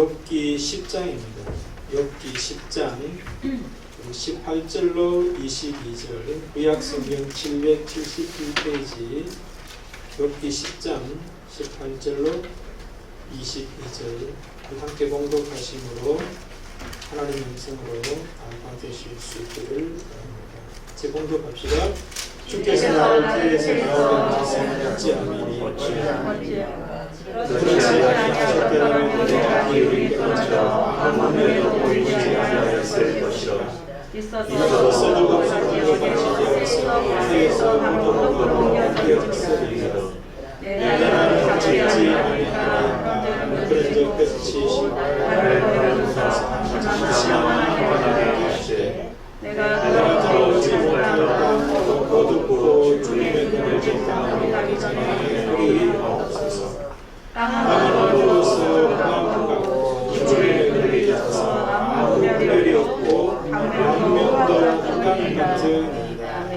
욥기 10장입니다. 욥기 10장 18절로 22절 구약성경 771페이지 욥기 10장 18절로 22절 함께 봉독하심으로 하나님의 음성으로 알아되실 수 있기를 바랍니다. 제 봉독합시다. 주께서 나를 태에서 나오게 하셨지 아미니 그렇지 아니하셨더라면 내가 기울이 끊어져 아무 눈에도 보이지 아니하였을 것이라. 있어도 써주고 없어도 같이 되어서 태에서 무덤으로 옮겨졌으리라. 내가 갇히지 아니하리라. 그런즉 끝이 내가 들어오지 못하고 어둡고 주님의 눈을 쫓아가기 전에 여기 없어서 땅은 어두워서 흑암 같고 주님의 눈이 져서 아무 구별이 없고 광명도 흑암 같으니이다. 아멘.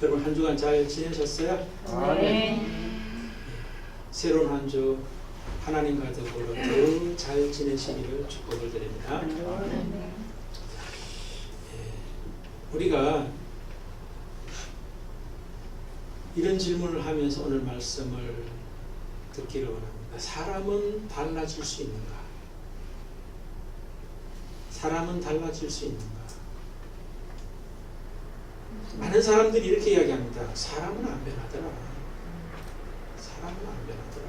여러분 한 주간 잘 지내셨어요? 네. 새로운 한 주 하나님 가족으로 더 잘 지내시기를 축복을 드립니다. 우리가 이런 질문을 하면서 오늘 말씀을 듣기를 원합니다. 사람은 달라질 수 있는가? 사람은 달라질 수 있는가? 많은 사람들이 이렇게 이야기합니다. 사람은 안 변하더라. 사람은 안 변하더라.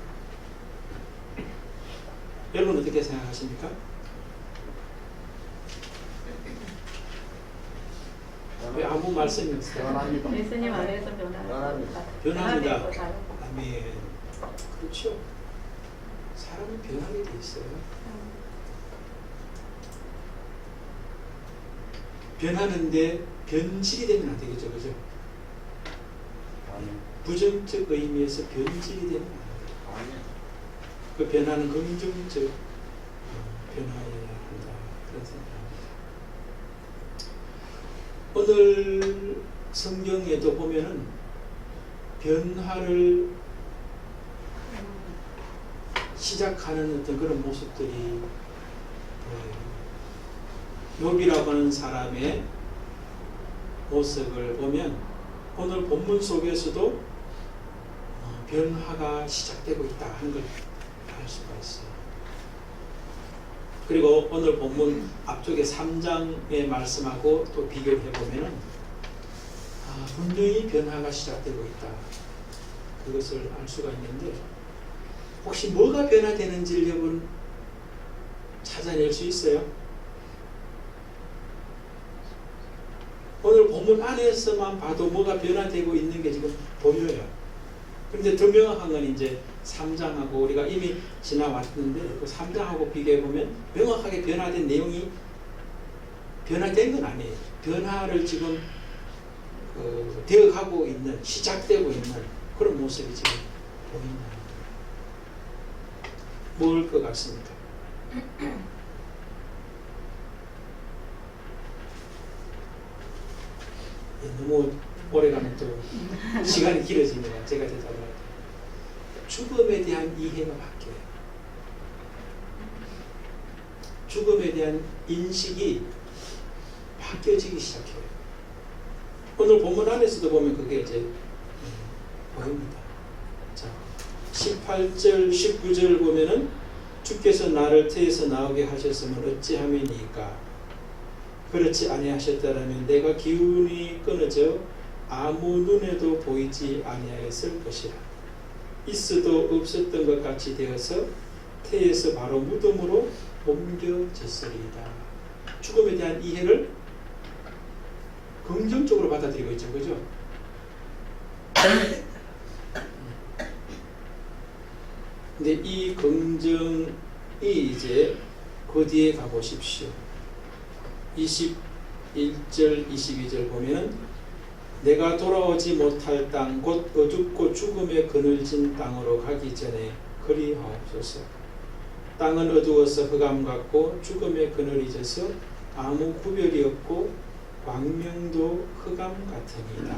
여러분 어떻게 생각하십니까? 왜 아무 말씀이 없어요? 예수님 안에서 변합니다. 변합니다. 아멘. 그렇죠. 사람은 변하게 돼 있어요. 변하는데 변질이 되면 안 되겠죠, 그죠? 부정적 의미에서 변질이 되면 안 돼요. 그 변화는 긍정적 변화여야 한다. 그런 생각입니다. 오늘 성경에도 보면은 변화를 시작하는 어떤 그런 모습들이 욥이라고 하는 사람의 모습을 보면 오늘 본문 속에서도 변화가 시작되고 있다 하는 걸 알 수가 있어요. 그리고 오늘 본문 앞쪽에 3장의 말씀하고 또 비교를 해보면 분명히 변화가 시작되고 있다. 그것을 알 수가 있는데 혹시 뭐가 변화되는지를 여러분 찾아낼 수 있어요? 오늘 본문 안에서만 봐도 뭐가 변화되고 있는 게 지금 보여요. 그런데 더 명확한 건 이제 3장하고 우리가 이미 지나왔는데 그 3장하고 비교해보면 명확하게 변화된 내용이 변화된 건 아니에요. 변화를 지금 되어가고 있는, 시작되고 있는 그런 모습이 지금 보인다. 뭘 것 같습니까? 너무 오래가면 또 시간이 길어지면 제가 대답을 할게요. 죽음에 대한 이해가 바뀌어요. 죽음에 대한 인식이 바뀌어지기 시작해요. 오늘 본문 안에서도 보면 그게 이제 보입니다. 자, 18절, 19절 보면은 주께서 나를 태에서 나오게 하셨으면 어찌함이니까 그렇지 아니하셨다라면 내가 기운이 끊어져 아무 눈에도 보이지 아니하였을 것이라. 있어도 없었던 것 같이 되어서 태에서 바로 무덤으로 옮겨졌으리이다. 죽음에 대한 이해를 긍정적으로 받아들이고 있죠, 그죠? 근데 이 긍정이 이제 그 뒤에 가보십시오. 21절, 22절 보면은 내가 돌아오지 못할 땅 곧 어둡고 죽음의 그늘진 땅으로 가기 전에 그리하옵소서. 땅은 어두워서 흑암 같고 죽음의 그늘이 져서 아무 구별이 없고 광명도 흑암 같으니이다.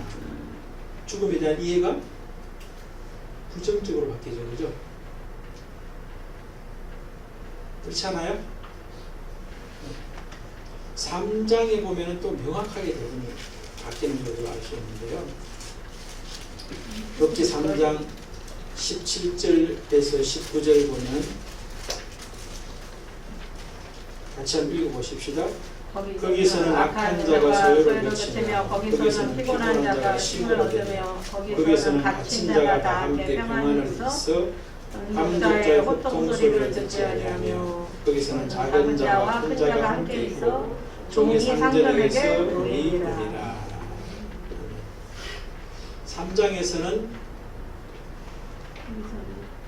죽음에 대한 이해가 부정적으로 바뀌죠, 그죠? 그렇지 않아요? 3장에 보면은 또 명확하게 대부분이 바뀌는 것을 알 수 있는데요. 욥기 3장 17절에서 19절 보면 같이 한번 읽어보십시다. 거기서는 악한 자가 소유를 거치며 거기서는 피곤한 자가 쉼을 얻으며 거기서는 갇힌 자가 다 함께 평안을 있어 감독자의 호통 소리를 듣지 아니하며 거기서는 작은 자와 큰 자가 함께 있어 종이 상전에게 노이리라. 3장에서는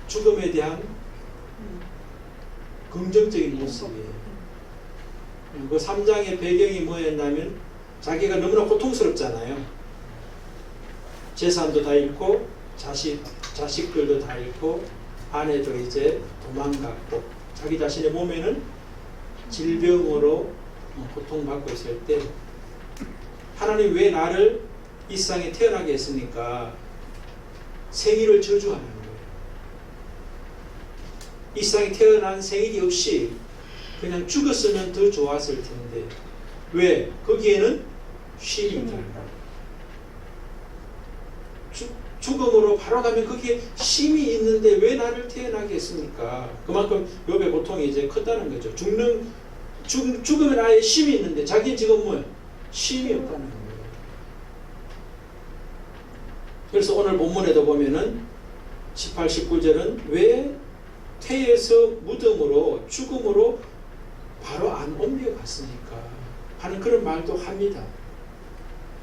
죽음에 대한 긍정적인 모습이에요. 그 3장의 배경이 뭐였냐면 자기가 너무나 고통스럽잖아요. 재산도 다 잃고 자식들도 다 잃고 아내도 이제 도망갔고 자기 자신의 몸에는 질병으로 고통받고 있을 때 하나님 왜 나를 이 세상에 태어나게 했습니까? 생일을 저주하는 거예요. 이 세상에 태어난 생일이 없이 그냥 죽었으면 더 좋았을 텐데 왜? 거기에는 쉼이 있다. 죽음으로 바로 가면 거기에 쉼이 있는데 왜 나를 태어나게 했습니까? 그만큼 욥의 고통이 이제 컸다는 거죠. 죽으면 아예 쉼이 있는데 자기는 지금 뭐예요? 쉼이 없다는 거예요. 그래서 오늘 본문에도 보면은 18, 19절은 왜 태에서 무덤으로 죽음으로 바로 안 옮겨갔으니까 하는 그런 말도 합니다.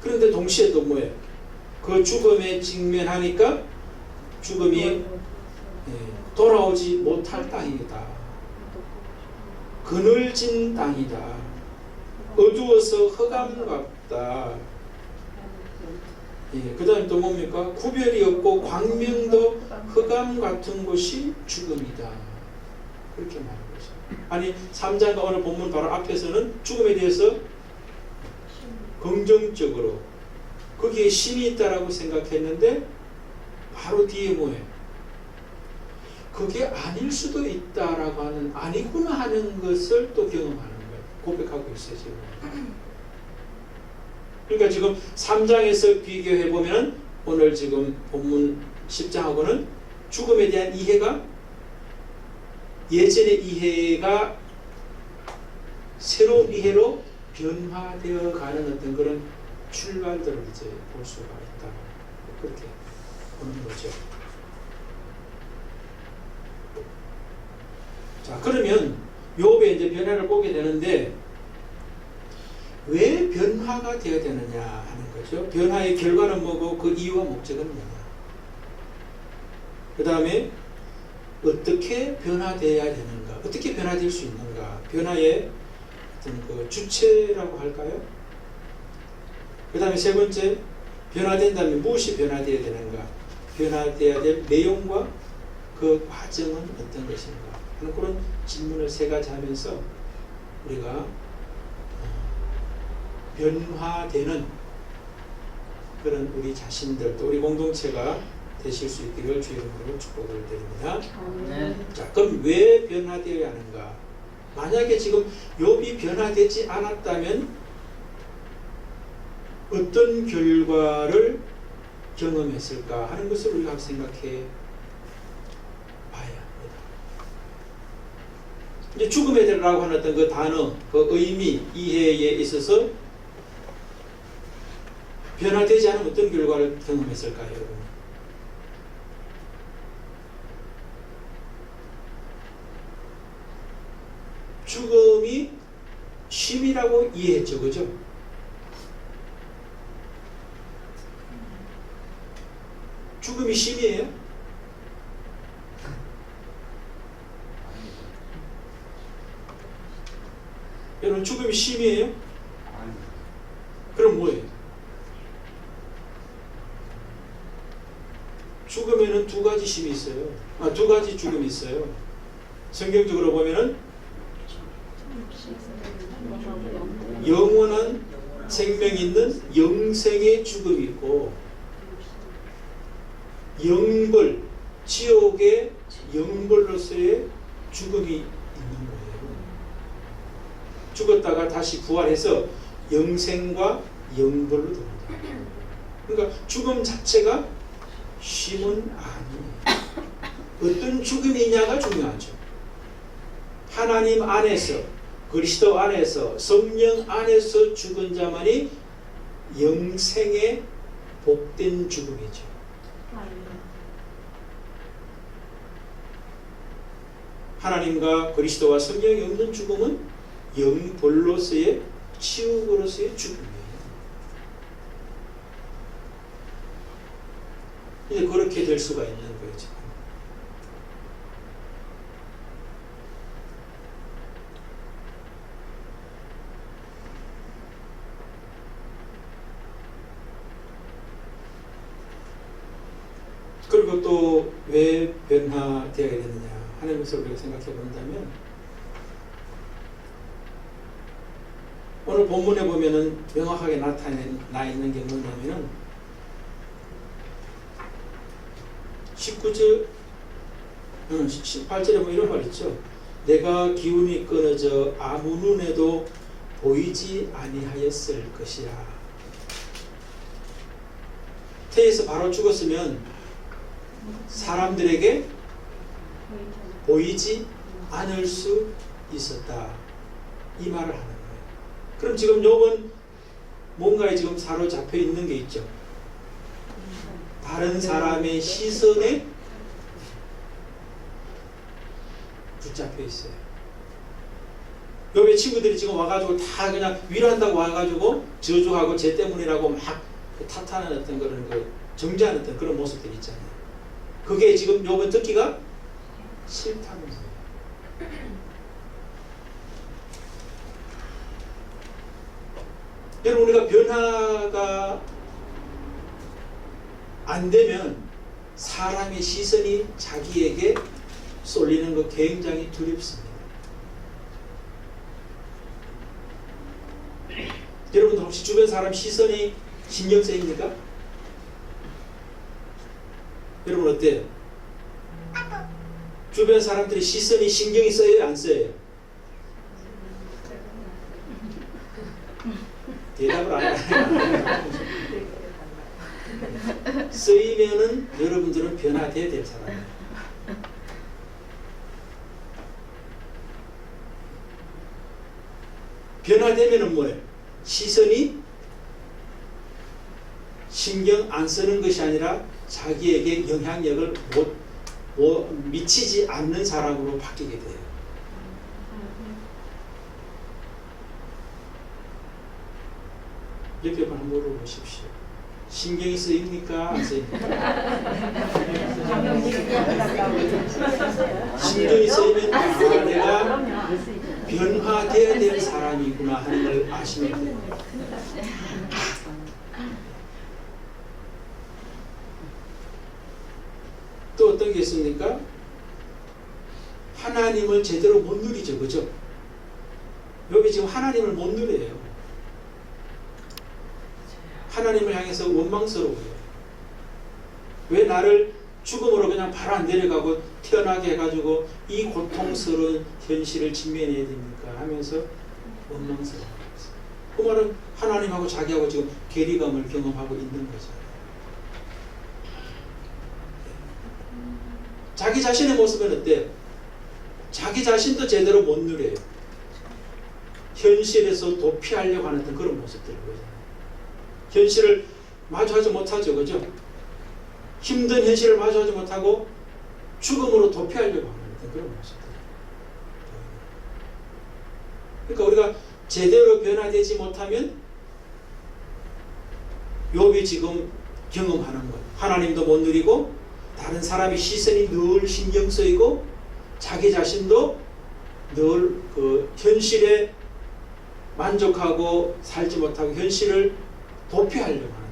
그런데 동시에 또 뭐예요? 그 죽음에 직면하니까 죽음이 돌아오지 못할 땅이다. 그늘진 땅이다. 어두워서 흑암 같다. 그 다음에 또 뭡니까? 구별이 없고 광명도 흑암 같은 곳이 죽음이다. 그렇게 말하는 거죠. 아니 3장과 오늘 본문 바로 앞에서는 죽음에 대해서 긍정적으로 거기에 신이 있다라고 생각했는데 바로 뒤에 뭐예요? 그게 아닐 수도 있다라고 하는 아니구나 하는 것을 또 경험하는 거예요. 고백하고 있어요 지금. 그러니까 지금 3장에서 비교해보면 오늘 지금 본문 10장하고는 죽음에 대한 이해가 예전의 이해가 새로운 이해로 변화되어 가는 어떤 그런 출발들을 이제 볼 수가 있다. 그렇게 보는 거죠. 자, 그러면 욥의 이제 변화를 보게 되는데 왜 변화가 되어야 되느냐 하는 거죠. 변화의 결과는 뭐고 그 이유와 목적은 뭐냐. 그 다음에 어떻게 변화되어야 되는가, 어떻게 변화될 수 있는가, 변화의 어떤 그 주체라고 할까요? 그 다음에 세 번째, 변화된다면 무엇이 변화되어야 되는가, 변화되어야 될 내용과 그 과정은 어떤 것인가 하는 그런 질문을 세 가지 하면서 우리가 변화되는 그런 우리 자신들 또 우리 공동체가 되실 수 있기를 주의 이름으로 축복을 드립니다. 자, 그럼 왜 변화되어야 하는가? 만약에 지금 욥이 변화되지 않았다면 어떤 결과를 경험했을까 하는 것을 우리가 생각해 봐야 합니다. 이제 죽음에 대라고 하는 어떤 그 단어, 그 의미, 이해에 있어서 변화되지 않은 어떤 결과를 경험했을까요, 여러분? 죽음이 쉼이라고 이해했죠, 그죠? 죽음이 쉼이에요? 여러분, 죽음이 쉼이에요? 그럼 뭐예요? 죽음에는 두 가지 쉼이 있어요. 두 가지 죽음이 있어요. 성경적으로 보면은 영원한 생명이 있는 영생의 죽음이 있고 영벌, 지옥의 영벌로서의 죽음이 있는 거예요. 죽었다가 다시 부활해서 영생과 영벌로 들어온다. 그러니까 죽음 자체가 쉼은 아니에요. 어떤 죽음이냐가 중요하죠. 하나님 안에서, 그리스도 안에서, 성령 안에서 죽은 자만이 영생의 복된 죽음이죠. 하나님과 그리스도와 성령이 없는 죽음은 영벌로서의 치욕으로서의 죽음이에요. 이제 그렇게 될 수가 있는 거죠. 그리고 또 왜 변화되어야 되느냐 하는 것을 우리가 생각해 본다면, 오늘 본문에 보면은 명확하게 나타나 있는 게 뭐냐면은 18절에 뭐 이런 말 있죠. 내가 기운이 끊어져 아무 눈에도 보이지 아니하였을 것이라. 태에서 바로 죽었으면 사람들에게 보이지 않을 수 있었다, 이 말을 하는 거예요. 그럼 지금 욥은 뭔가에 지금 사로잡혀 있는 게 있죠. 다른 사람의 시선에 붙잡혀 있어요. 욥의 친구들이 지금 와가지고 다 그냥 위로한다고 와가지고 저주하고 쟤 때문이라고 막 탓하는 어떤 그런 정죄하는 어떤 그런 모습들이 있잖아요. 그게 지금 욥은 듣기가 싫다는 거예요. 여러분, 우리가 변화가 안 되면 사람의 시선이 자기에게 쏠리는 거 굉장히 두렵습니다. 여러분들 혹시 주변 사람 시선이 신경 쓰입니까? 여러분 어때요? 주변 사람들의 시선이 신경이 써요? 안 써요? 대답을 안 해요. 쓰이면은 여러분들은 변화돼야 될 사람이에요. 변화되면은 뭐예요? 시선이 신경 안 쓰는 것이 아니라 자기에게 영향력을 미치지 않는 사람으로 바뀌게 돼요. 옆에 한번 물어보십시오. 신경이 쓰입니까? 안 쓰입니까? 신경이 쓰이면 내가 변화되어야 될 사람이구나 하는 걸 아시면 돼요. 또 어떤 게 있습니까? 하나님을 제대로 못 누리죠. 그죠? 여기 지금 하나님을 못 누려요. 하나님을 향해서 원망스러워요. 왜 나를 죽음으로 그냥 바로 안 내려가고 태어나게 해가지고 이 고통스러운 현실을 직면해야 됩니까? 하면서 원망스러워요. 그 말은 하나님하고 자기하고 지금 괴리감을 경험하고 있는 거죠. 자기 자신의 모습은 어때요? 자기 자신도 제대로 못 누려요. 현실에서 도피하려고 하는 그런 모습들을 보여요. 현실을 마주하지 못하죠. 그죠? 힘든 현실을 마주하지 못하고 죽음으로 도피하려고 하는 그런 모습들. 그러니까 우리가 제대로 변화되지 못하면 욥이 지금 경험하는 것, 하나님도 못 누리고 다른 사람의 시선이 늘 신경 쓰이고 자기 자신도 늘 그 현실에 만족하고 살지 못하고 현실을 도피하려고 하는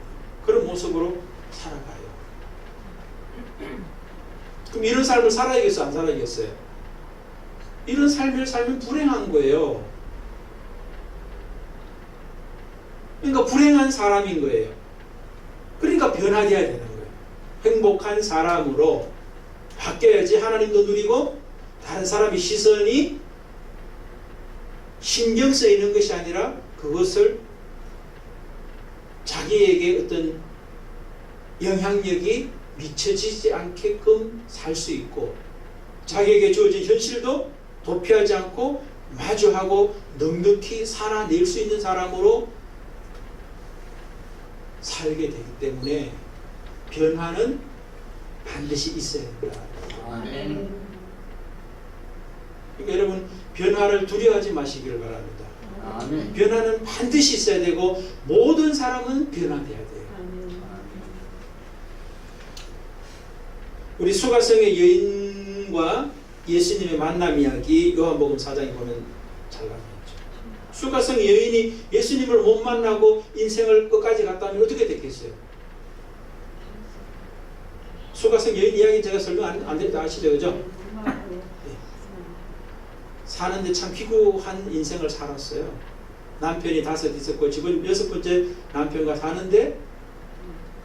그런 모습으로 살아가요. 그럼 이런 삶을 살아야겠어요? 안 살아야겠어요? 이런 삶을 살면 불행한 거예요. 그러니까 불행한 사람인 거예요. 그러니까 변화되어야 되는 거예요. 행복한 사람으로 바뀌어야지 하나님도 누리고 다른 사람의 시선이 신경 쓰이는 것이 아니라 그것을 자기에게 어떤 영향력이 미쳐지지 않게끔 살 수 있고 자기에게 주어진 현실도 도피하지 않고 마주하고 넉넉히 살아낼 수 있는 사람으로 살게 되기 때문에 변화는 반드시 있어야 된다. 아멘. 그러니까 여러분 변화를 두려워하지 마시기를 바랍니다. 아멘. 변화는 반드시 있어야 되고 모든 사람은 변화돼야 돼요. 우리 수가성의 여인과 예수님의 만남 이야기 요한복음 4장에 보면 잘 나오죠. 수가성 여인이 예수님을 못 만나고 인생을 끝까지 갔다면 어떻게 됐겠어요? 수가성 여인 이야기 제가 설명 안 드려도 아시죠? 그죠? 네. 사는데 참 기구한 인생을 살았어요. 남편이 5 있었고 지금 6번째 남편과 사는데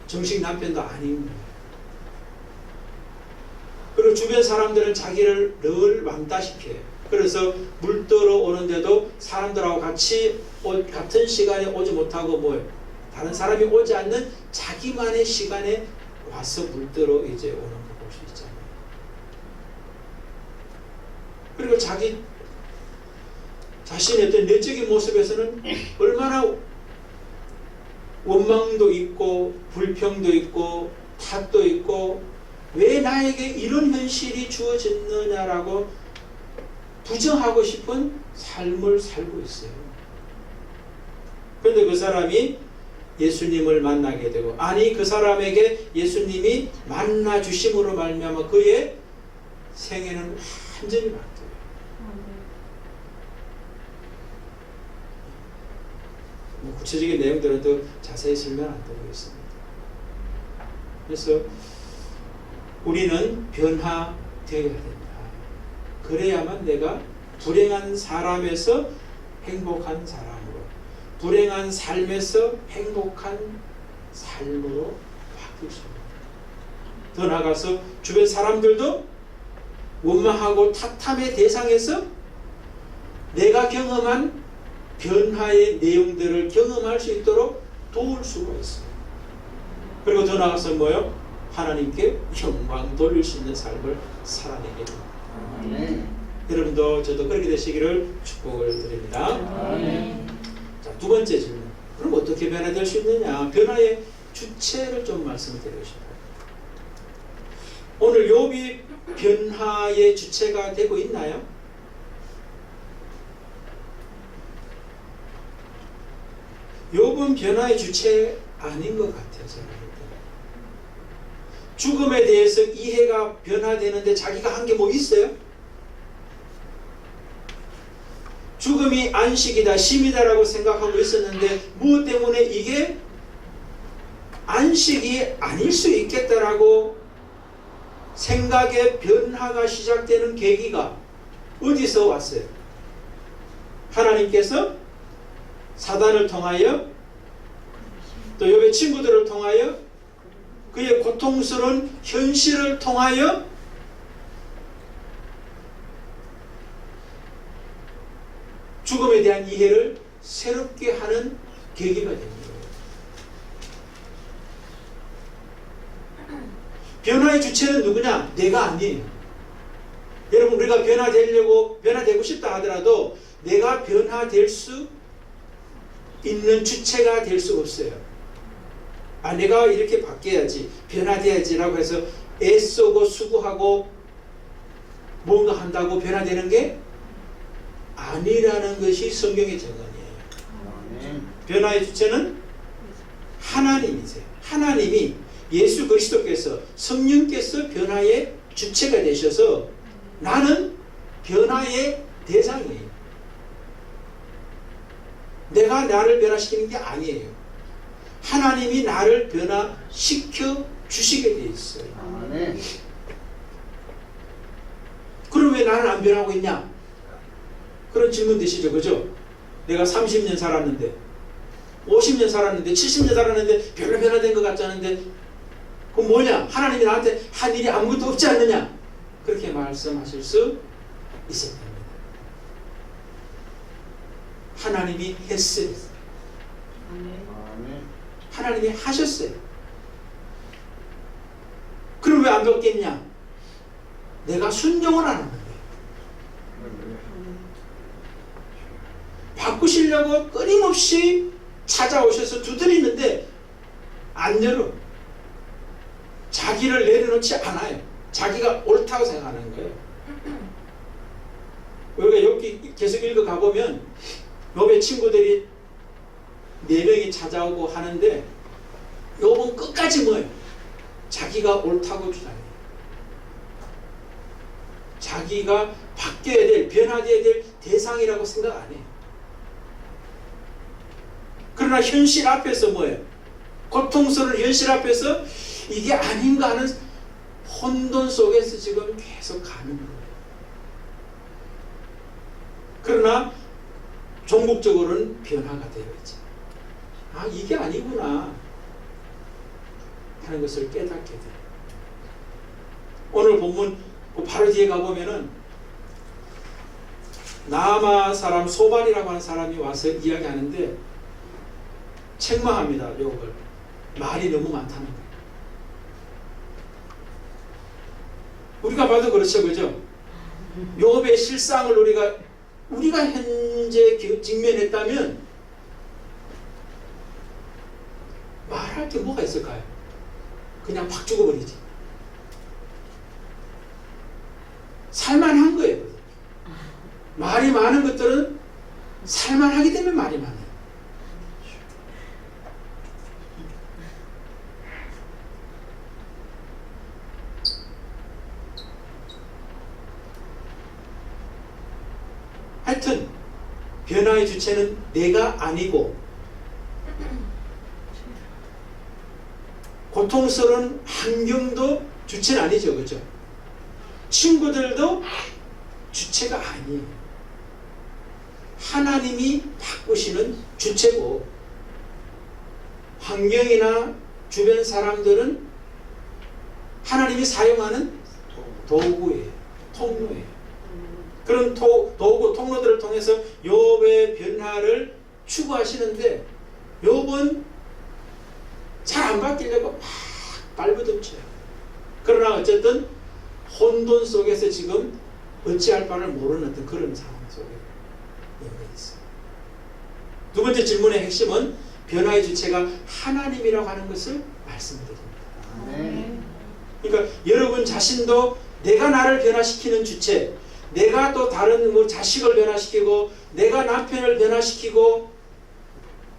정식 남편도 아닌 거예요. 그리고 주변 사람들은 자기를 늘 왕따시켜요. 그래서 물 떠러 오는데도 사람들하고 같이 같은 시간에 오지 못하고 뭐예요? 다른 사람이 오지 않는 자기만의 시간에 와서 물 떠러 이제 오는 거 볼 수 있잖아요. 그리고 자신의 어떤 내적인 모습에서는 얼마나 원망도 있고 불평도 있고 탓도 있고 왜 나에게 이런 현실이 주어졌느냐라고 부정하고 싶은 삶을 살고 있어요. 그런데 그 사람이 예수님을 만나게 되고 아니 그 사람에게 예수님이 만나 주심으로 말미암아 그의 생애는 완전히 바뀌어요. 구체적인 내용들은 더 자세히 설명 안 드리겠습니다. 그래서 우리는 변화되어야 된다. 그래야만 내가 불행한 사람에서 행복한 사람으로, 불행한 삶에서 행복한 삶으로 바뀔 수 있습니다. 더 나아가서 주변 사람들도 원망하고 탓함의 대상에서 내가 경험한 변화의 내용들을 경험할 수 있도록 도울 수가 있어요. 그리고 더 나아가서 뭐요? 하나님께 영광 돌릴 수 있는 삶을 살아내게 됩니다. 아멘. 여러분도 저도 그렇게 되시기를 축복을 드립니다. 아멘. 자, 2번째 질문. 그럼 어떻게 변화될 수 있느냐? 변화의 주체를 좀 말씀드리고 싶어요. 오늘 욥이 변화의 주체가 되고 있나요? 욥은 변화의 주체 아닌 것 같아요. 제가 볼 때. 죽음에 대해서 이해가 변화되는데 자기가 한 게 뭐 있어요? 죽음이 안식이다, 쉼이다라고 생각하고 있었는데 무엇 때문에 이게 안식이 아닐 수 있겠다라고 생각의 변화가 시작되는 계기가 어디서 왔어요? 하나님께서 사단을 통하여 또 욥의 친구들을 통하여 그의 고통스러운 현실을 통하여 죽음에 대한 이해를 새롭게 하는 계기가 됩니다. 변화의 주체는 누구냐? 내가 아니에요. 여러분 우리가 변화되고 싶다 하더라도 내가 변화될 수 있는 주체가 될 수가 없어요. 아 내가 이렇게 바뀌어야지 변화돼야지 라고 해서 애쓰고 수고하고 뭔가 한다고 변화되는 게 아니라는 것이 성경의 증언이에요. 아멘. 변화의 주체는 하나님이세요. 하나님이 예수 그리스도께서 성령께서 변화의 주체가 되셔서 나는 변화의 대상이에요. 내가 나를 변화시키는 게 아니에요. 하나님이 나를 변화시켜 주시게 돼 있어요. 아멘. 그럼 왜 나는 안 변하고 있냐? 그런 질문 되시죠, 그죠? 내가 30년 살았는데 50년 살았는데 70년 살았는데 별로 변화된 것 같지 않은데 그럼 뭐냐? 하나님이 나한테 한 일이 아무것도 없지 않느냐? 그렇게 말씀하실 수 있을 겁니다. 하나님이 했어요. 아멘. 하나님이 하셨어요. 그럼 왜 안 바뀌었냐? 내가 순종을 안 하는 거예요. 바꾸시려고 끊임없이 찾아오셔서 두드리는데 안 열어. 자기를 내려놓지 않아요. 자기가 옳다고 생각하는 거예요. 우리가 여기 계속 읽어 가보면 욥의 친구들이 4명이 찾아오고 하는데 욥은 끝까지 뭐예요? 자기가 옳다고 주장해요. 자기가 바뀌어야 될, 변화되어야 될 대상이라고 생각 안 해요. 그러나 현실 앞에서 뭐예요? 고통스러운 현실 앞에서 이게 아닌가 하는 혼돈 속에서 지금 계속 가는 거예요. 그러나 종국적으로는 변화가 되어 있죠. 아, 이게 아니구나 하는 것을 깨닫게 돼요. 오늘 본문 바로 뒤에 가보면은 나아마 사람 소발이라고 하는 사람이 와서 이야기하는데 책망합니다. 욥을. 말이 너무 많다는 거예요. 우리가 봐도 그렇죠, 그죠? 욥의 실상을 우리가 현재 직면했다면 말할 게 뭐가 있을까요? 그냥 팍 죽어버리지. 살만한 거예요. 말이 많은 것들은 살만하기 때문에 말이 많아요. 하여튼 변화의 주체는 내가 아니고 고통스러운 환경도 주체는 아니죠. 그죠? 친구들도 주체가 아니에요. 하나님이 바꾸시는 주체고 환경이나 주변 사람들은 하나님이 사용하는 도구예요. 통로예요. 그런 도구, 통로들을 통해서 욥의 변화를 추구하시는데 욥은 잘 안 바뀌려고 막 발버둥쳐요. 그러나 어쨌든 혼돈 속에서 지금 어찌할 바를 모르는 어떤 그런 상황 속에 있어요. 두 번째 질문의 핵심은 변화의 주체가 하나님이라고 하는 것을 말씀드립니다. 그러니까 여러분 자신도 내가 나를 변화시키는 주체, 내가 또 다른 자식을 변화시키고 내가 남편을 변화시키고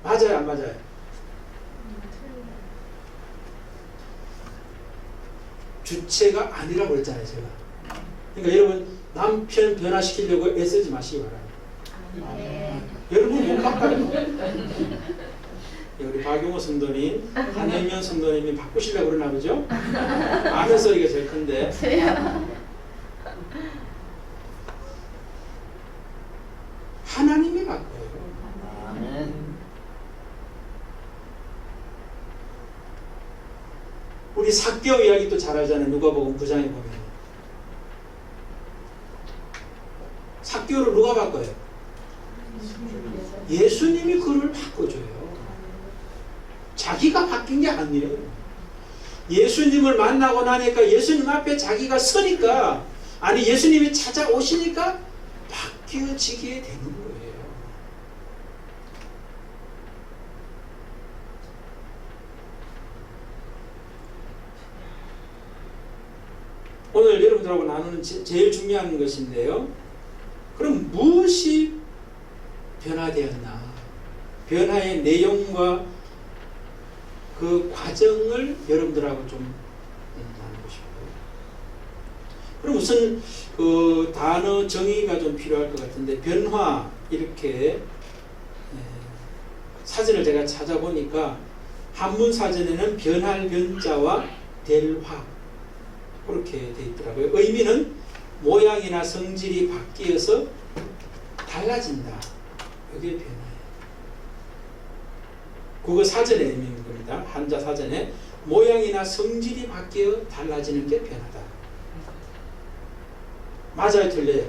맞아요, 안 맞아요? 주체가 아니라고 그랬잖아요, 제가. 그러니까 여러분 남편 변화시키려고 애쓰지 마시기 바랍니다. 여러분 못 바꿔요. 우리 박용호 성도님, 한혜면 성도님이 바꾸시려고 그러나 보죠? 아는 소리가 제일 큰데. 하나님이 바꿔요. 아멘. 우리 삭개오 이야기 또 잘 알잖아요. 누가복음 9장에 보면 삭개오를 누가 바꿔요? 예수님이 그를 바꿔줘요. 자기가 바뀐 게 아니에요. 예수님을 만나고 나니까 예수님 앞에 자기가 서니까, 아니 예수님이 찾아오시니까 바뀌어지게 되는 거예요. 오늘 여러분들하고 나누는 제일 중요한 것인데요. 그럼 무엇이 변화되었나? 변화의 내용과 그 과정을 여러분들하고 좀 나누고 싶어요. 그럼 우선 그 단어 정의가 좀 필요할 것 같은데, 변화, 이렇게 사전을 제가 찾아보니까 한문 사전에는 변할 변자와 될 화 그렇게 돼 있더라고요. 의미는 모양이나 성질이 바뀌어서 달라진다. 이게 변화예요. 국어 사전에 의미인 겁니다. 한자 사전에 모양이나 성질이 바뀌어 달라지는 게 변하다. 맞아요, 틀려요?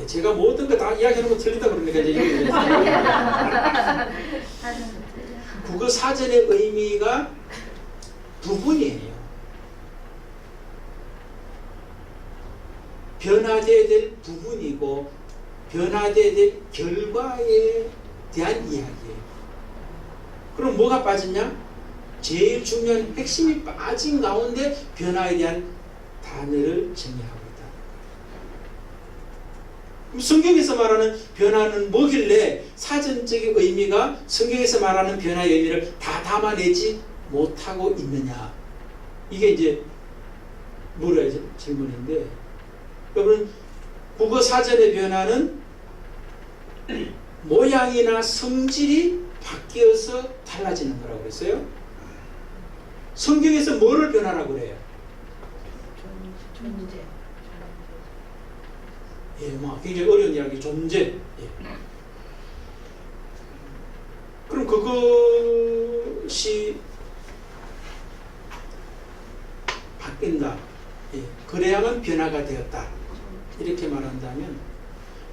예, 제가 모든 거 다 이야기하는 거 틀리다 그러니까 이제 이렇게 됐어요. 국어 사전의 의미가 부분이에요. 변화되어야 될 부분이고 변화되어야 될 결과에 대한 이야기예요. 그럼 뭐가 빠졌냐? 제일 중요한 핵심이 빠진 가운데 변화에 대한 단어를 정의하고 있다. 그럼 성경에서 말하는 변화는 뭐길래 사전적인 의미가 성경에서 말하는 변화의 의미를 다 담아내지 못하고 있느냐? 이게 이제 물어야 질문인데, 여러분 국어 사전의 변화는 모양이나 성질이 바뀌어서 달라지는 거라고 그랬어요. 성경에서 뭐를 변화라고 그래요? 존재. 예, 뭐 굉장히 어려운 이야기, 존재. 예. 그럼 그것이 바뀐다. 예. 그래야만 변화가 되었다. 이렇게 말한다면,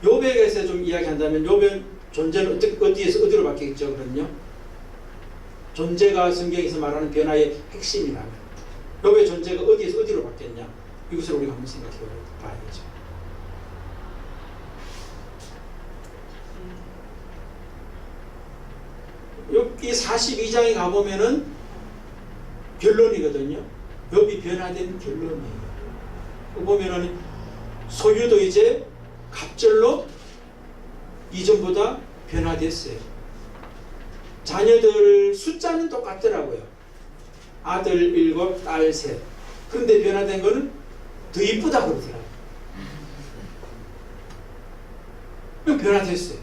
욥에게서 좀 이야기한다면, 욥의 존재는 어디에서 어디로 바뀌겠죠? 그럼요. 존재가 성경에서 말하는 변화의 핵심이라면, 욥의 존재가 어디에서 어디로 바뀌었냐? 이것을 우리가 한번 생각해 봐야겠죠. 욥기 42장에 가보면은 결론이거든요. 욥이 변화된 결론이에요. 보면은 소유도 이제 갑절로 이전보다 변화됐어요. 자녀들 숫자는 똑같더라고요. 아들 7, 딸 3. 그런데 변화된 거는 더 이쁘다 그러더라고요. 변화됐어요.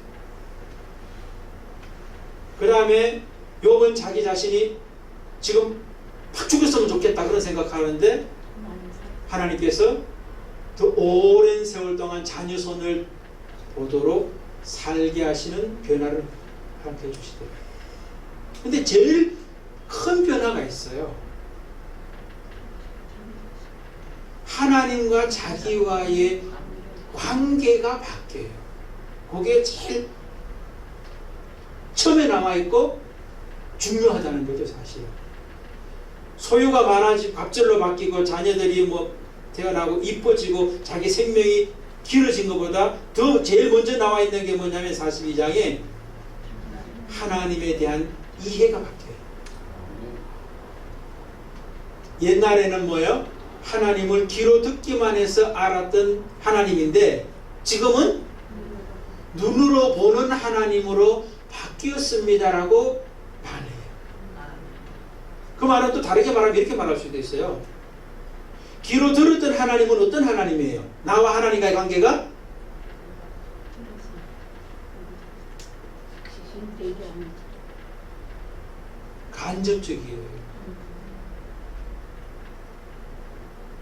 그 다음에 욥은 자기 자신이 지금 팍 죽었으면 좋겠다 그런 생각하는데 하나님께서 더 오랜 세월 동안 자녀 손을 보도록 살게 하시는 변화를 허락해 주시더라고요. 근데 제일 큰 변화가 있어요. 하나님과 자기와의 관계가 바뀌어요. 그게 제일 처음에 남아있고 중요하다는 거죠, 사실. 소유가 많아지고 갑절로 바뀌고 자녀들이 뭐 태어나고 이뻐지고 자기 생명이 길어진 것보다 더 제일 먼저 나와 있는 게 뭐냐면 42장에 하나님에 대한 이해가 바뀌어요. 옛날에는 뭐예요? 하나님을 귀로 듣기만 해서 알았던 하나님인데 지금은 눈으로 보는 하나님으로 바뀌었습니다라고 말해요. 그 말은 또 다르게 말하면 이렇게 말할 수도 있어요. 귀로 들었던 하나님은 어떤 하나님이에요? 나와 하나님과의 관계가 간접적이에요.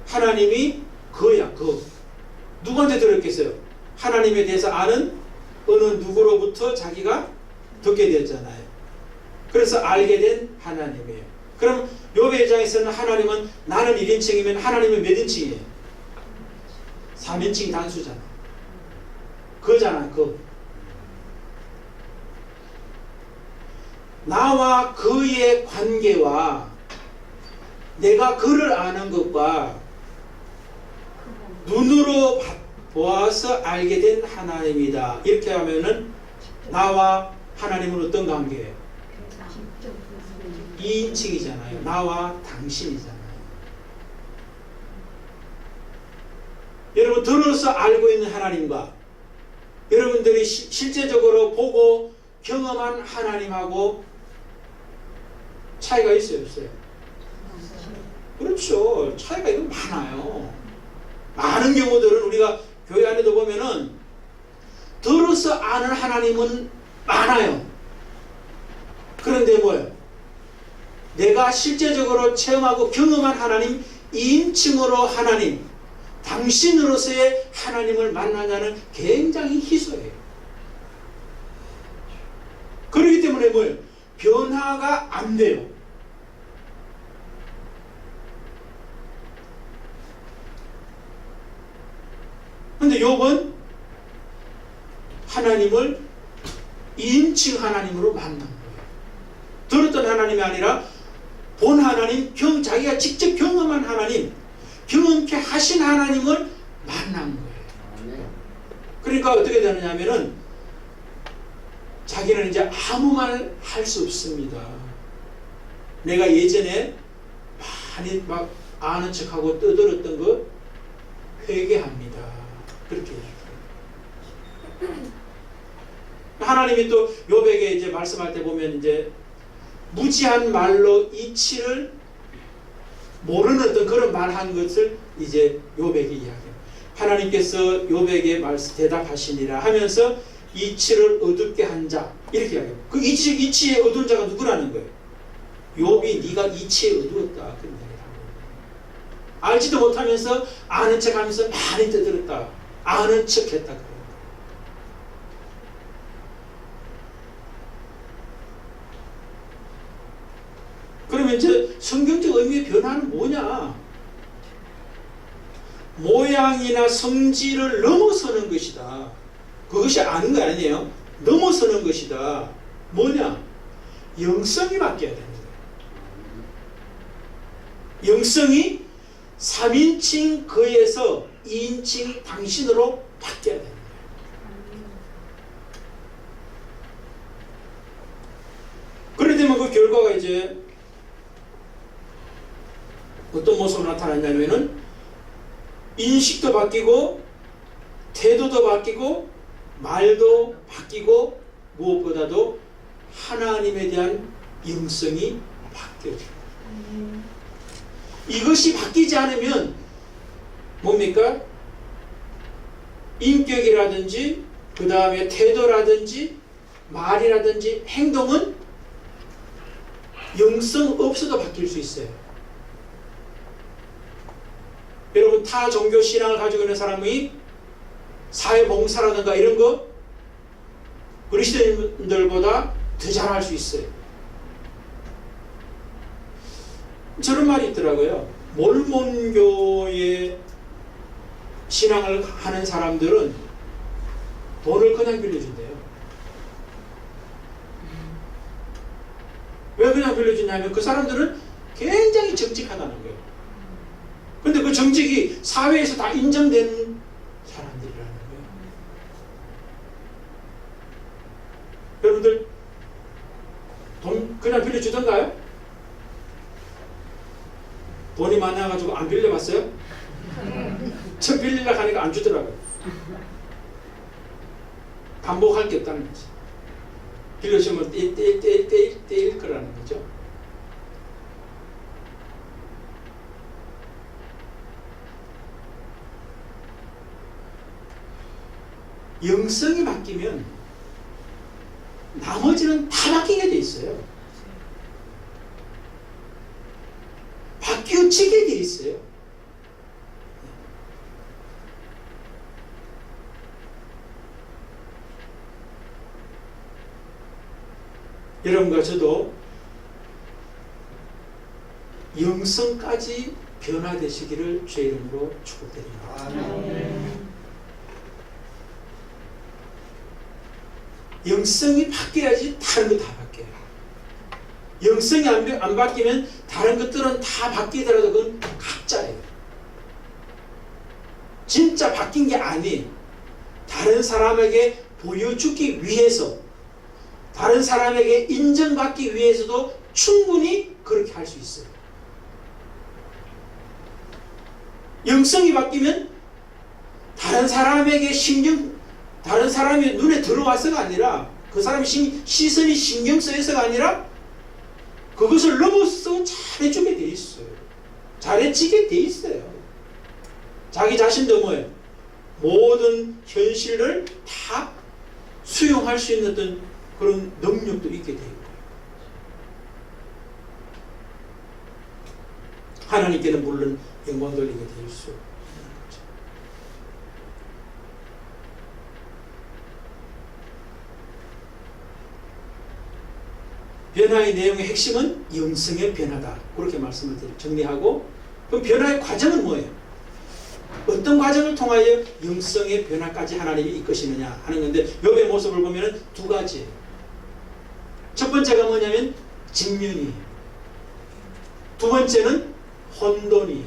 하나님이 그야 그. 누구한테 들었겠어요? 하나님에 대해서 아는 어느 누구로부터 자기가 듣게 되었잖아요. 그래서 알게 된 하나님이에요. 그럼 욥의 입장에서는 하나님은 나는 1인칭이면 하나님은 몇 인칭이에요? 3인칭 단수잖아. 그잖아, 그. 나와 그의 관계와 내가 그를 아는 것과 눈으로 보아서 알게 된 하나님이다. 이렇게 하면은 나와 하나님은 어떤 관계예요? 2인칭이잖아요. 나와 당신이잖아요. 여러분 들어서 알고 있는 하나님과 여러분들이 실제적으로 보고 경험한 하나님하고 차이가 있어요, 없어요? 그렇죠. 차이가 이거 많아요. 많은 경우들은 우리가 교회 안에도 보면은 들어서 아는 하나님은 많아요. 그런데 뭐예요? 내가 실제적으로 체험하고 경험한 하나님, 2인칭으로 하나님, 당신으로서의 하나님을 만나냐는 굉장히 희소해요. 그렇기 때문에 뭐예요? 변화가 안 돼요. 근데 욥은 하나님을 인칭 하나님으로 만난 거예요. 들었던 하나님이 아니라 본 하나님, 자기가 직접 경험한 하나님, 경험케 하신 하나님을 만난 거예요. 그러니까 어떻게 되느냐 하면은 자기는 이제 아무 말 할 수 없습니다. 내가 예전에 많이 막 아는 척하고 떠들었던 거 회개합니다. 그렇게 얘기해요. 하나님이 또 욥에게 이제 말씀할 때 보면 이제 무지한 말로 이치를 모르는 어떤 그런 말한 것을 이제 욥에게 이야기해요. 하나님께서 욥에게 대답하시니라 하면서 이치를 어둡게 한 자 이렇게 이야기해요. 그 이치에 어두운 자가 누구라는 거예요? 욥이 네가 이치에 어두웠다. 그런 얘기라고. 알지도 못하면서 아는 척하면서 많이 떠들었다. 아는 척했다. 그러면 이제 성경적 의미의 변화는 뭐냐? 모양이나 성질을 넘어서는 것이다. 그것이 아닌 거 아니에요? 넘어서는 것이다. 뭐냐? 영성이 바뀌어야 되는 거예요. 영성이 3인칭 그에서 2인칭 당신으로 바뀌어야 되는 거예요. 그래 되면 그 결과가 이제 어떤 모습으로 나타났냐면은 인식도 바뀌고 태도도 바뀌고 말도 바뀌고 무엇보다도 하나님에 대한 영성이 바뀌어져요. 이것이 바뀌지 않으면 뭡니까? 인격이라든지 그 다음에 태도라든지 말이라든지 행동은 영성 없어도 바뀔 수 있어요. 여러분 타 종교 신앙을 가지고 있는 사람이 사회봉사라든가 이런 거 그리스도인들보다 더 잘할 수 있어요. 저런 말이 있더라고요. 몰몬교의 신앙을 하는 사람들은 돈을 그냥 빌려준대요. 왜 그냥 빌려주냐면 그 사람들은 굉장히 정직하다는 거예요. 근데 그 정직이 사회에서 다 인정된 사람들이라는 거예요. 여러분들 돈 그냥 빌려주던가요? 돈이 많아가지고 안 빌려봤어요? 저 빌리려고 하니까 안 주더라고요. 반복할 게 없다는 거지. 빌려주면 떼일 거라는 거죠. 영성이 바뀌면 나머지는 다 바뀌게 돼 있어요. 바뀌어지게 돼 있어요. 여러분과 저도 영성까지 변화되시기를 주의 이름으로 축복드립니다. 아멘. 영성이 바뀌어야지 다른 거 다 바뀌어요. 영성이 안 바뀌면 다른 것들은 다 바뀌더라도 그건 가짜예요. 진짜 바뀐 게 아니에요. 다른 사람에게 보여주기 위해서, 다른 사람에게 인정받기 위해서도 충분히 그렇게 할 수 있어요. 영성이 바뀌면 다른 사람에게 다른 사람이 눈에 들어와서가 아니라 그 사람의 시선이 신경 쓰여서가 아니라 그것을 넘어서 잘해주게 돼 있어요. 잘해지게 돼 있어요. 자기 자신도 뭐예요? 모든 현실을 다 수용할 수 있는 어떤 그런 능력도 있게 돼요. 하나님께는 물론 영광 돌리게 될 수 있는 거죠. 변화의 내용의 핵심은 영성의 변화다. 그렇게 말씀을 정리하고, 그럼 변화의 과정은 뭐예요? 어떤 과정을 통하여 영성의 변화까지 하나님이 이끄시느냐 하는 건데 욥의 모습을 보면 두 가지. 첫 번째가 뭐냐면 직면이, 두 번째는 혼돈이.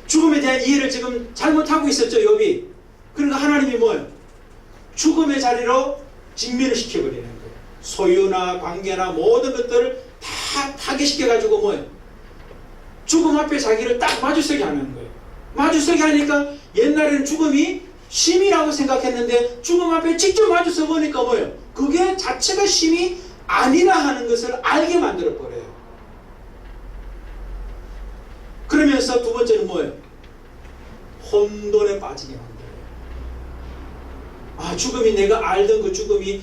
죽음에 대한 이해를 지금 잘못하고 있었죠, 욥이. 그러니까 하나님이 뭐예요? 죽음의 자리로 직면을 시켜버리는 거예요. 소유나 관계나 모든 것들을 다 파괴시켜가지고 뭐예요? 죽음 앞에 자기를 딱 마주서게 하는 거예요. 마주서게 하니까 옛날에는 죽음이 심이라고 생각했는데 죽음 앞에 직접 마주서 보니까 뭐예요? 그게 자체가 심이 아니라 하는 것을 알게 만들어 버려요. 그러면서 두 번째는 뭐예요? 혼돈에 빠지게 만들어요. 아, 죽음이 내가 알던 그 죽음이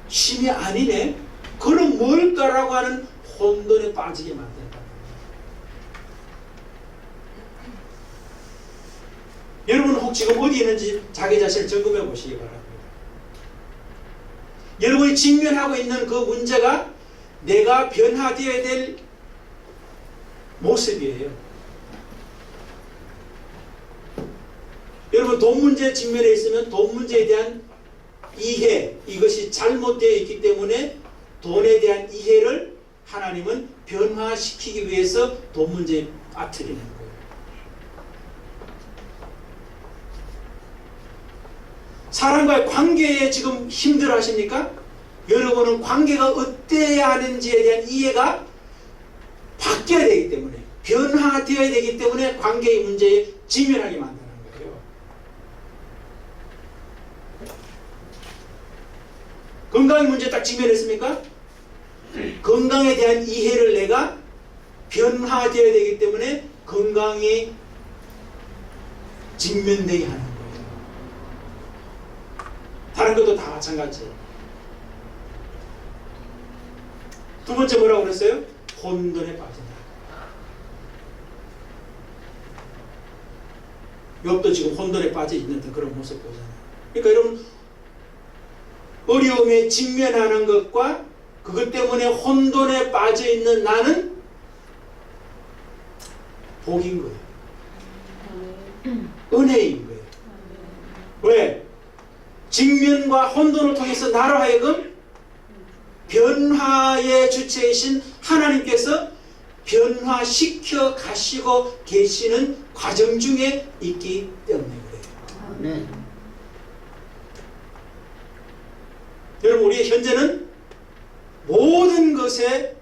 심이 아니네? 그럼 뭘까라고 하는 혼돈에 빠지게 만든다. 여러분 혹 지금 어디 있는지 자기 자신을 점검해 보시기 바랍니다. 여러분이 직면하고 있는 그 문제가 내가 변화되어야 될 모습이에요. 여러분 돈 문제에 직면해 있으면 돈 문제에 대한 이해, 이것이 잘못되어 있기 때문에 돈에 대한 이해를 하나님은 변화시키기 위해서 돈 문제에 빠뜨리는 거예요. 사람과의 관계에 지금 힘들어 하십니까? 여러분은 관계가 어때야 하는지에 대한 이해가 바뀌어야 되기 때문에, 변화되어야 되기 때문에 관계의 문제에 직면하게 만드는 거예요. 건강의 문제에 딱 직면했습니까? 건강에 대한 이해를 내가 변화되어야 되기 때문에 건강이 직면되게 하는 거예요. 다른 것도 다 마찬가지예요. 두 번째 뭐라고 그랬어요? 혼돈에 빠진다. 욥도 지금 혼돈에 빠져 있는 그런 모습 보잖아요. 그러니까 여러분 어려움에 직면하는 것과 그것 때문에 혼돈에 빠져 있는 나는 복인 거예요. 은혜인 거예요. 왜? 직면과 혼돈을 통해서 나로 하여금 변화의 주체이신 하나님께서 변화시켜 가시고 계시는 과정 중에 있기 때문에 그래요. 네. 여러분 우리의 현재는 모든 것의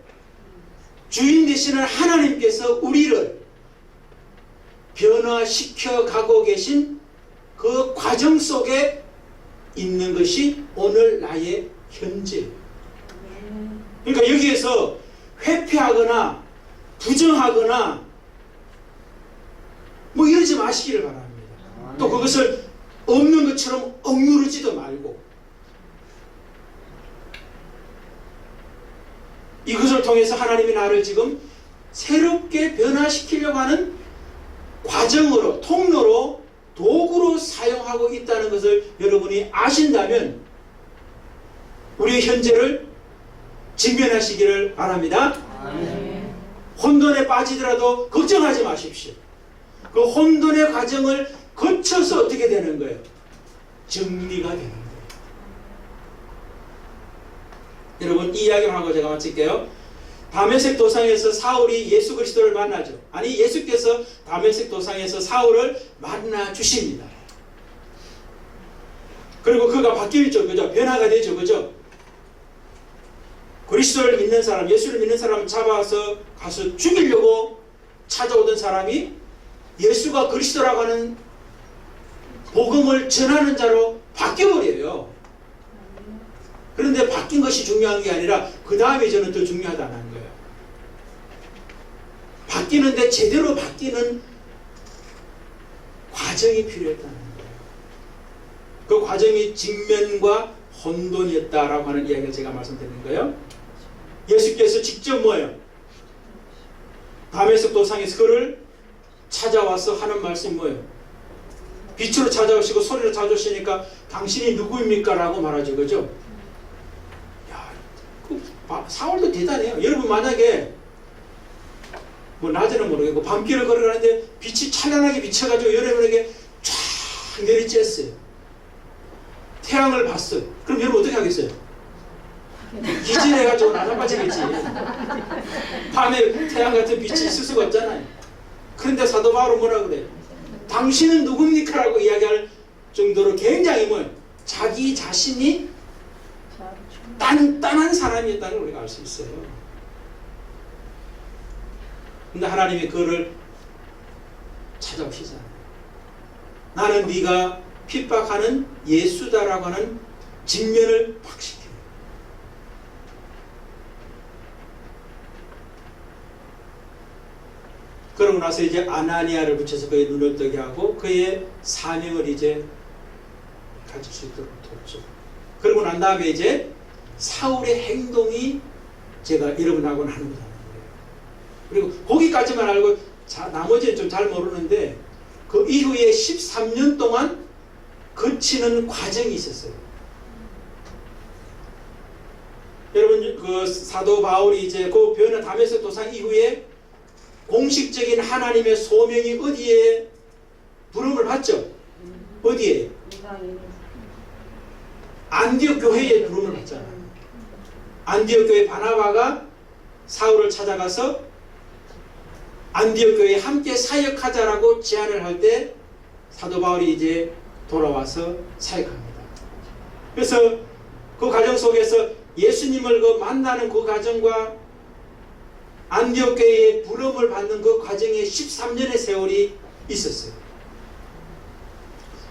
주인 되시는 하나님께서 우리를 변화시켜 가고 계신 그 과정 속에 있는 것이 오늘 나의 현재. 그러니까 여기에서 회피하거나 부정하거나 뭐 이러지 마시기를 바랍니다. 또 그것을 없는 것처럼 억누르지도 말고 이것을 통해서 하나님이 나를 지금 새롭게 변화시키려고 하는 과정으로, 통로로, 도구로 사용하고 있다는 것을 여러분이 아신다면 우리의 현재를 직면하시기를 바랍니다. 아멘. 혼돈에 빠지더라도 걱정하지 마십시오. 그 혼돈의 과정을 거쳐서 어떻게 되는 거예요? 정리가 되는 거예요. 여러분 이 이야기만 하고 제가 마칠게요. 다메섹 도상에서 사울이 예수 그리스도를 만나죠. 아니 예수께서 다메섹 도상에서 사울을 만나 주십니다. 그리고 그가 바뀌죠. 그죠? 변화가 되죠. 그죠? 그리스도를 믿는 사람, 예수를 믿는 사람을 잡아서 가서 죽이려고 찾아오던 사람이 예수가 그리스도라고 하는 복음을 전하는 자로 바뀌어버려요. 그런데 바뀐 것이 중요한 게 아니라 그 다음에 저는 더 중요하다는 거예요. 바뀌는데 제대로 바뀌는 과정이 필요했다는 거예요. 그 과정이 직면과 혼돈이었다라고 하는 이야기를 제가 말씀드리는 거예요. 예수께서 직접 뭐예요? 다메섹 도상에서 그를 찾아와서 하는 말씀이 뭐예요? 빛으로 찾아오시고 소리로 찾아오시니까 당신이 누구입니까? 라고 말하죠. 그죠? 야, 사울도 대단해요. 여러분 만약에 뭐 낮에는 모르겠고 밤길을 걸어가는데 빛이 찬란하게 비쳐가지고 여러분에게 쫙 내리쬐었어요. 태양을 봤어. 그럼 여러분 어떻게 하겠어요? 기진해가지고 나자빠지겠지. 밤에 태양 같은 빛이 있을 수가 없잖아요. 그런데 사도 바울은 뭐라 그래요? 당신은 누굽니까? 라고 이야기할 정도로 굉장히 자기 자신이 단단한 사람이었다는 걸 우리가 알 수 있어요. 근데 하나님이 그거를 찾아오시잖아요. 나는 네가 핍박하는 예수다라고 하는 직면을 확 시켜요. 그러고 나서 이제 아나니아를 붙여서 그의 눈을 뜨게 하고 그의 사명을 이제 가질 수 있도록 돕죠. 그러고 난 다음에 이제 사울의 행동이 제가 여러분하고는 하는 거잖아요. 그리고 거기까지만 알고 나머지는 좀 잘 모르는데 그 이후에 13년 동안 거치는 과정이 있었어요. 여러분 그 사도 바울이 이제 그 변화 다메섹 도상 이후에 공식적인 하나님의 소명이 어디에 부름을 받죠? 어디에? 안디옥 교회에 부름을 받잖아요. 안디옥 교회 바나바가 사울을 찾아가서 안디옥 교회에 함께 사역하자라고 제안을 할 때 사도 바울이 이제 돌아와서 사역합니다. 그래서 그 과정 속에서 예수님을 그 만나는 그 과정과 안디옥 교회에 부름을 받는 그 과정에 13년의 세월이 있었어요.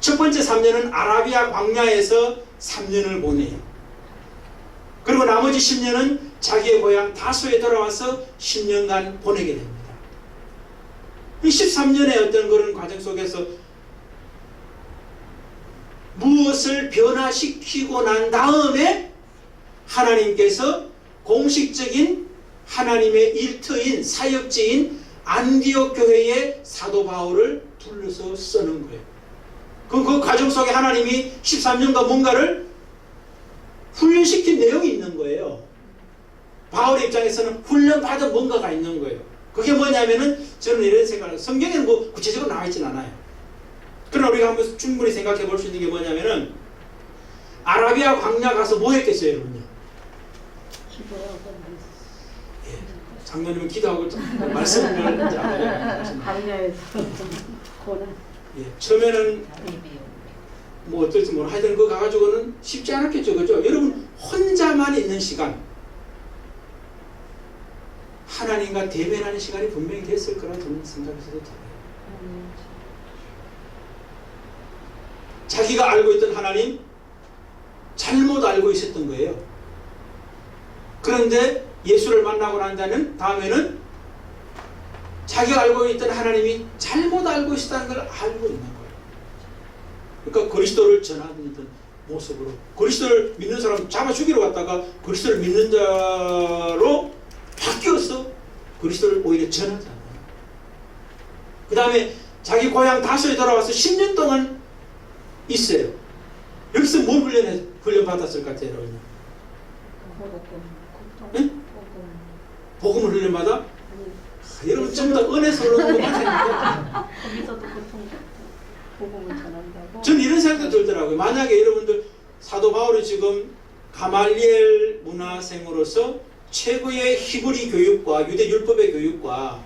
첫 번째 3년은 아라비아 광야에서 3년을 보내요. 그리고 나머지 10년은 자기의 고향 다소에 돌아와서 10년간 보내게 됩니다. 이 13년의 어떤 그런 과정 속에서 무엇을 변화시키고 난 다음에 하나님께서 공식적인 하나님의 일터인 사역지인 안디옥 교회에 사도 바울을 불러서 쓰는 거예요. 그 과정 속에 하나님이 13년간 뭔가를 훈련시킨 내용이 있는 거예요. 바울의 입장에서는 훈련받은 뭔가가 있는 거예요. 그게 뭐냐면은 저는 이런 생각을, 성경에는 뭐 구체적으로 나와 있진 않아요. 그러나 우리가 한번 충분히 생각해 볼 수 있는 게 뭐냐면은 아라비아 광야 가서 뭐 했겠어요, 여러분요? 예, 장로님은 기도하고 말씀을 광야에서 예, 처음에는 뭐 어떨지 모르 하여튼 그거 가가지고는 쉽지 않았겠죠, 그죠? 여러분 혼자만 있는 시간, 하나님과 대면하는 시간이 분명히 됐을 거라 저는 생각해서도 잘해요. 자기가 알고 있던 하나님 잘못 알고 있었던 거예요. 그런데 예수를 만나고 난 다음에는 자기가 알고 있던 하나님이 잘못 알고 있었다는 걸 알고 있는 거예요. 그러니까 그리스도를 전하는 모습으로, 그리스도를 믿는 사람 잡아 죽이러 갔다가 그리스도를 믿는 자로 바뀌어서 그리스도를 오히려 전하잖아요. 그 다음에 자기 고향 다소에 돌아와서 10년 동안 있어요. 여기서 뭘 훈련 받았을 것 같아요, 여러분? 네? 복음을 훈련 받아? 여러분 전부 다 은혜서 그런 것 같아요. 거기서도 보통 복음을 전한다고. 저는 이런 생각도 들더라고요. 만약에 여러분들 사도 바울이 지금 가말리엘 문화생으로서 최고의 히브리 교육과 유대 율법의 교육과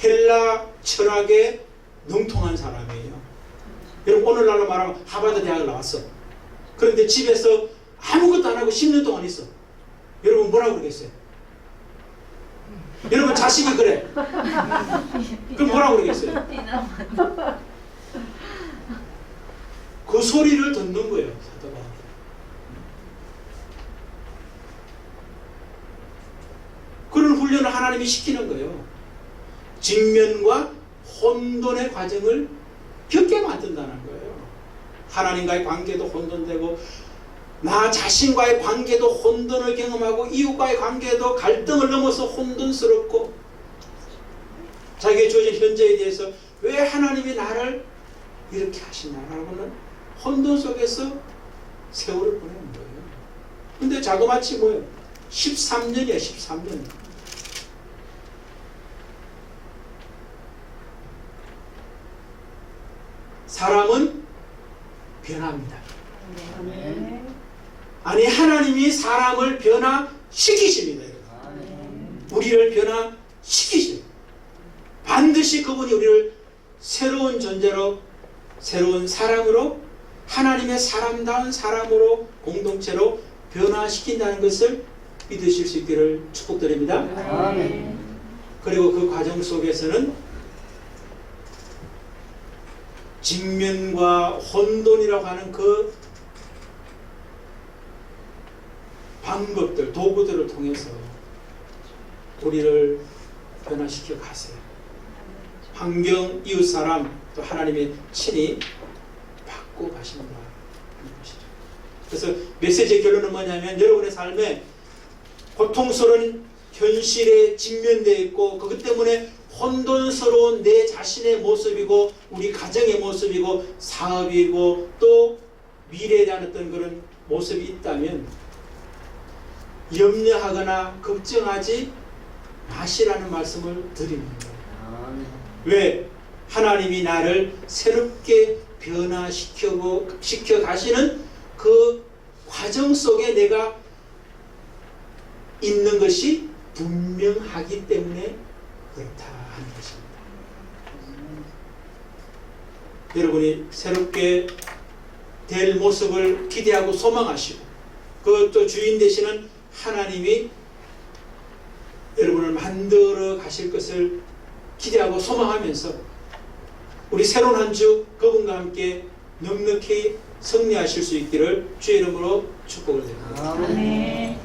헬라 철학에 능통한 사람이에요. 여러분 오늘날로 말하면 하버드 대학을 나왔어. 그런데 집에서 아무것도 안 하고 10년 동안 있어. 여러분 뭐라고 그러겠어요? 여러분 자식이 그래. 그럼 뭐라고 그러겠어요? 그 소리를 듣는 거예요, 사도 바울이. 그런 훈련을 하나님이 시키는 거예요. 직면과 혼돈의 과정을 겪게 만든다는 거예요. 하나님과의 관계도 혼돈되고 나 자신과의 관계도 혼돈을 경험하고 이웃과의 관계도 갈등을 넘어서 혼돈스럽고 자기의 주어진 현재에 대해서 왜 하나님이 나를 이렇게 하시냐라고는 혼돈 속에서 세월을 보내는 거예요. 근데 자그마치 뭐예요? 13년이야, 13년. 사람은 변합니다. 아멘. 아니 하나님이 사람을 변화시키십니다. 아멘. 우리를 변화시키십니다. 반드시 그분이 우리를 새로운 존재로 새로운 사람으로 하나님의 사람다운 사람으로 공동체로 변화시킨다는 것을 믿으실 수 있기를 축복드립니다. 아멘. 그리고 그 과정 속에서는 직면과 혼돈이라고 하는 그 방법들, 도구들을 통해서 우리를 변화시켜 가세요. 환경, 이웃사람, 또 하나님의 친히 받고 가신다 하는 것이죠. 그래서 메시지의 결론은 뭐냐면 여러분의 삶에 고통스러운 현실에 직면되어 있고 그것 때문에 혼돈스러운 내 자신의 모습이고 우리 가정의 모습이고 사업이고 또 미래에 대한 어떤 그런 모습이 있다면 염려하거나 걱정하지 마시라는 말씀을 드립니다. 아멘. 왜? 하나님이 나를 새롭게 변화시켜 가시는 그 과정 속에 내가 있는 것이 분명하기 때문에 그렇다 하는 것입니다. 여러분이 새롭게 될 모습을 기대하고 소망하시고 그것도 주인 되시는 하나님이 여러분을 만들어 가실 것을 기대하고 소망하면서 우리 새로운 한 주 그분과 함께 넉넉히 승리하실 수 있기를 주의 이름으로 축복을 드립니다. 아멘. 아멘.